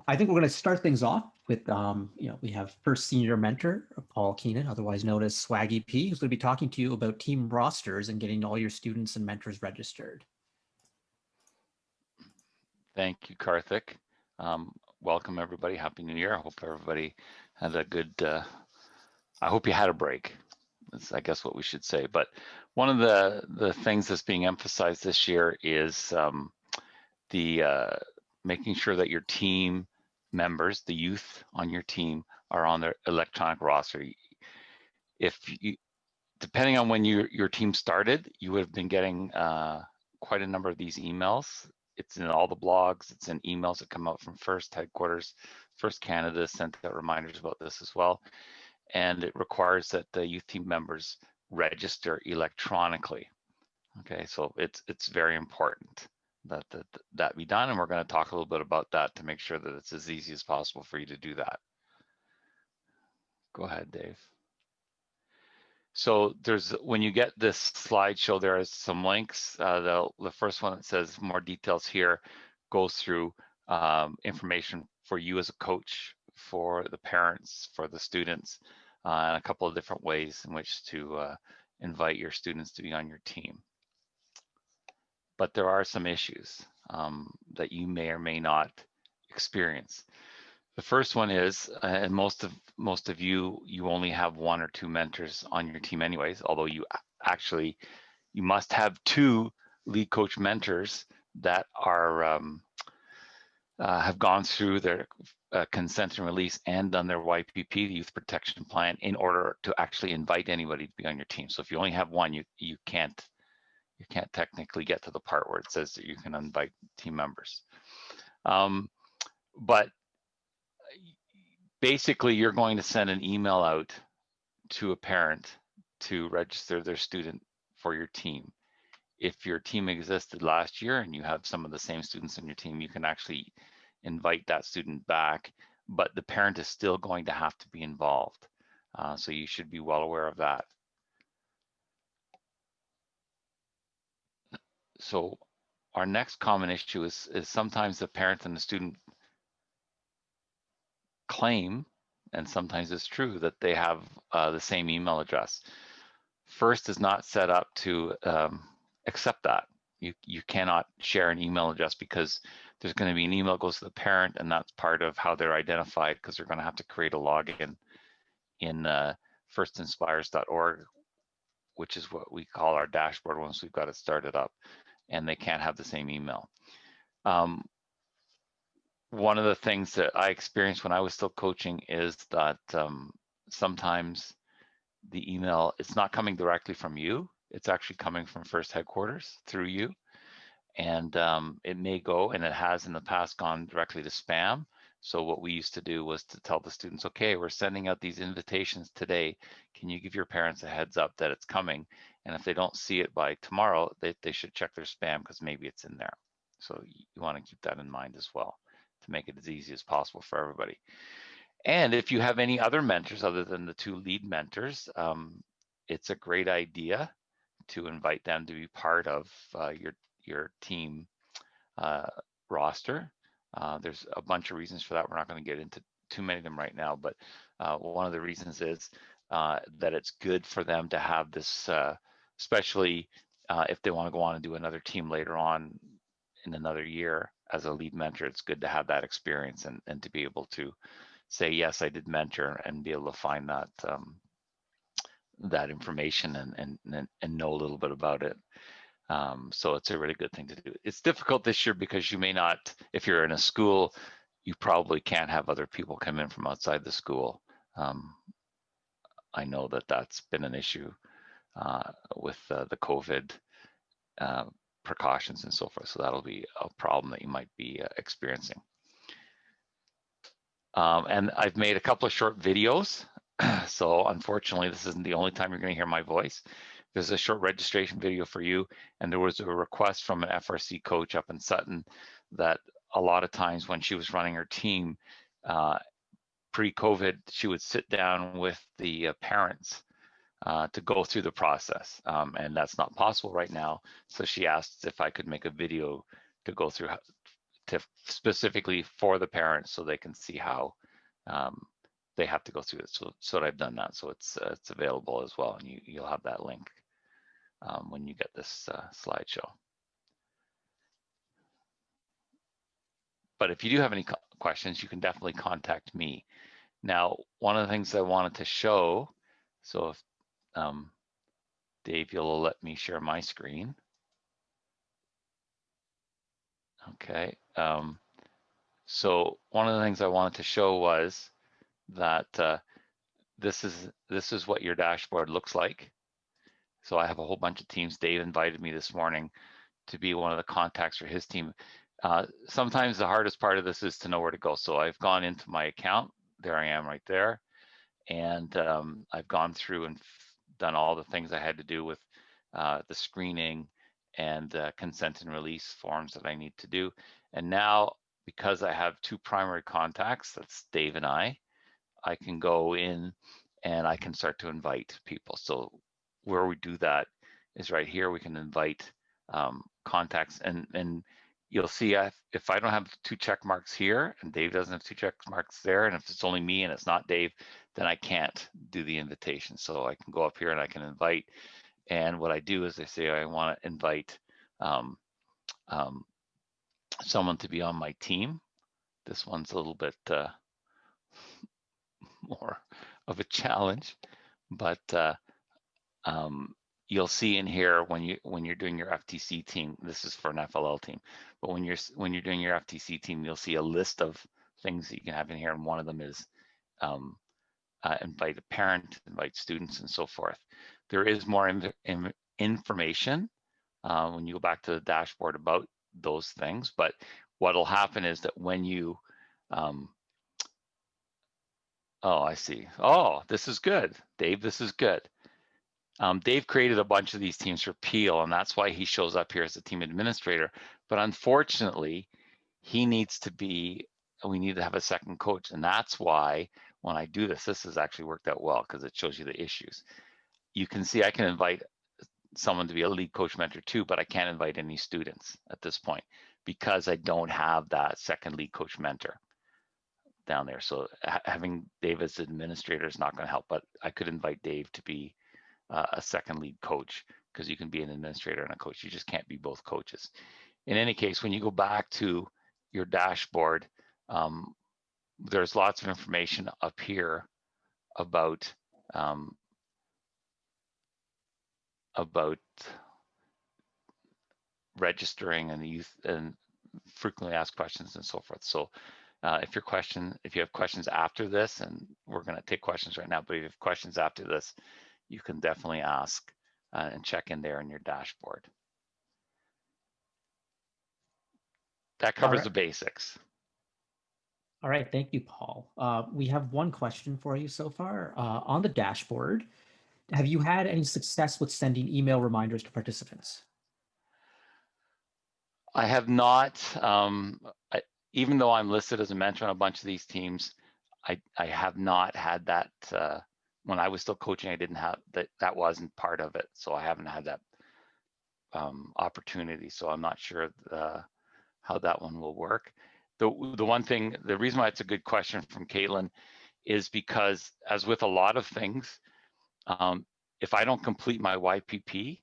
I think we're going to start things off with, we have first senior mentor, Paul Keenan, otherwise known as Swaggy P, who's going to be talking to you about team rosters and getting all your students and mentors registered. Thank you, Karthik. Welcome, everybody. Happy New Year. I hope everybody had a good, I hope you had a break. That's, I guess, what we should say. But one of the things that's being emphasized this year is the making sure that your team members, the youth on your team, are on their electronic roster. If you, depending on when your team started, you would have been getting quite a number of these emails. It's in all the blogs, it's in emails that come out from First headquarters. First Canada sent out reminders about this as well. And it requires that the youth team members register electronically. Okay, so it's very important that that be done, and we're going to talk a little bit about that to make sure that it's as easy as possible for you to do that. Go ahead, Dave. So there's, when you get this slideshow, there is some links. The first one that says more details here goes through information for you as a coach, for the parents, for the students, and a couple of different ways in which to invite your students to be on your team. But there are some issues that you may or may not experience. The first one is, and most of you only have one or two mentors on your team anyways, although you must have two lead coach mentors that are have gone through their consent and release and done their YPP, the Youth Protection Plan, in order to actually invite anybody to be on your team. So if you only have one, you can't technically get to the part where it says that you can invite team members. But basically, you're going to send an email out to a parent to register their student for your team. If your team existed last year and you have some of the same students on your team, you can actually invite that student back, but the parent is still going to have to be involved. So you should be well aware of that. So our next common issue is sometimes the parent and the student claim, and sometimes it's true, that they have the same email address. First is not set up to accept that. You cannot share an email address because there's going to be an email that goes to the parent, and that's part of how they're identified, because they're going to have to create a login in firstinspires.org, which is what we call our dashboard once we've got it started up, and they can't have the same email. One of the things that I experienced when I was still coaching is that sometimes the email, it's not coming directly from you, it's actually coming from First headquarters through you. And it may go, and it has in the past gone directly to spam. So what we used to do was to tell the students, okay, we're sending out these invitations today. Can you give your parents a heads up that it's coming? And if they don't see it by tomorrow, they should check their spam, because maybe it's in there. So you want to keep that in mind as well, to make it as easy as possible for everybody. And if you have any other mentors other than the two lead mentors, it's a great idea to invite them to be part of your team roster. There's a bunch of reasons for that. We're not going to get into too many of them right now, but one of the reasons is that it's good for them to have this, especially if they want to go on and do another team later on in another year as a lead mentor. It's good to have that experience and to be able to say, yes, I did mentor, and be able to find that that information and know a little bit about it. So it's a really good thing to do. It's difficult this year because you may not, if you're in a school, you probably can't have other people come in from outside the school. I know that that's been an issue with the COVID precautions and so forth. So that'll be a problem that you might be experiencing. And I've made a couple of short videos. So unfortunately, this isn't the only time you're going to hear my voice. There's a short registration video for you. And there was a request from an FRC coach up in Sutton that a lot of times when she was running her team, pre-COVID, she would sit down with the parents to go through the process. And that's not possible right now. So she asked if I could make a video to go through specifically for the parents so they can see how they have to go through it. So I've done that. So it's available as well, and you'll have that link when you get this slideshow. But if you do have any questions, you can definitely contact me. Now, one of the things I wanted to show, so if Dave, you'll let me share my screen. Okay. So one of the things I wanted to show was that this is what your dashboard looks like. So I have a whole bunch of teams. Dave invited me this morning to be one of the contacts for his team. Sometimes the hardest part of this is to know where to go. So I've gone into my account. There I am right there. And I've gone through and done all the things I had to do with the screening and consent and release forms that I need to do. And now, because I have two primary contacts, that's Dave and I can go in and I can start to invite people. So where we do that is right here. We can invite contacts, and you'll see if I don't have two check marks here and Dave doesn't have two check marks there, and if it's only me and it's not Dave, then I can't do the invitation. So I can go up here and I can invite. And what I do is I say I want to invite someone to be on my team. This one's a little bit more of a challenge, but you'll see in here when you're doing your FTC team, this is for an FLL team, but when you're doing your FTC team, you'll see a list of things that you can have in here, and one of them is invite a parent, invite students, and so forth. There is more information when you go back to the dashboard about those things, but what'll happen is that when you oh, I see. Oh, this is good, Dave. This is good. Dave created a bunch of these teams for Peel, and that's why he shows up here as a team administrator. But unfortunately, we need to have a second coach. And that's why when I do this has actually worked out well, because it shows you the issues. You can see I can invite someone to be a lead coach mentor too, but I can't invite any students at this point because I don't have that second lead coach mentor down there. So having Dave as administrator is not going to help, but I could invite Dave to be a second lead coach, because you can be an administrator and a coach. You just can't be both coaches. In any case, when you go back to your dashboard, there's lots of information up here about registering and youth and frequently asked questions and so forth. So if you have questions after this, and we're going to take questions right now, but if you have questions after this, you can definitely ask and check in there in your dashboard. That covers the basics. All right, thank you, Paul. We have one question for you so far. On the dashboard, have you had any success with sending email reminders to participants? I have not. Even though I'm listed as a mentor on a bunch of these teams, I have not had that. When I was still coaching, I didn't have that. That wasn't part of it, so I haven't had that opportunity. So I'm not sure how that one will work. The one thing, the reason why it's a good question from Caitlin is because, as with a lot of things, if I don't complete my YPP,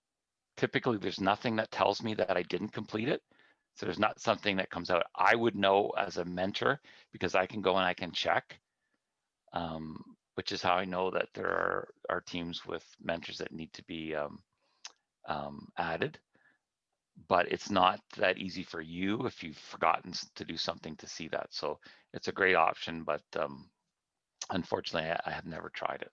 typically there's nothing that tells me that I didn't complete it. So there's not something that comes out. I would know as a mentor because I can go and I can check, which is how I know that there are teams with mentors that need to be added. But it's not that easy for you if you've forgotten to do something to see that. So it's a great option, but unfortunately, I have never tried it.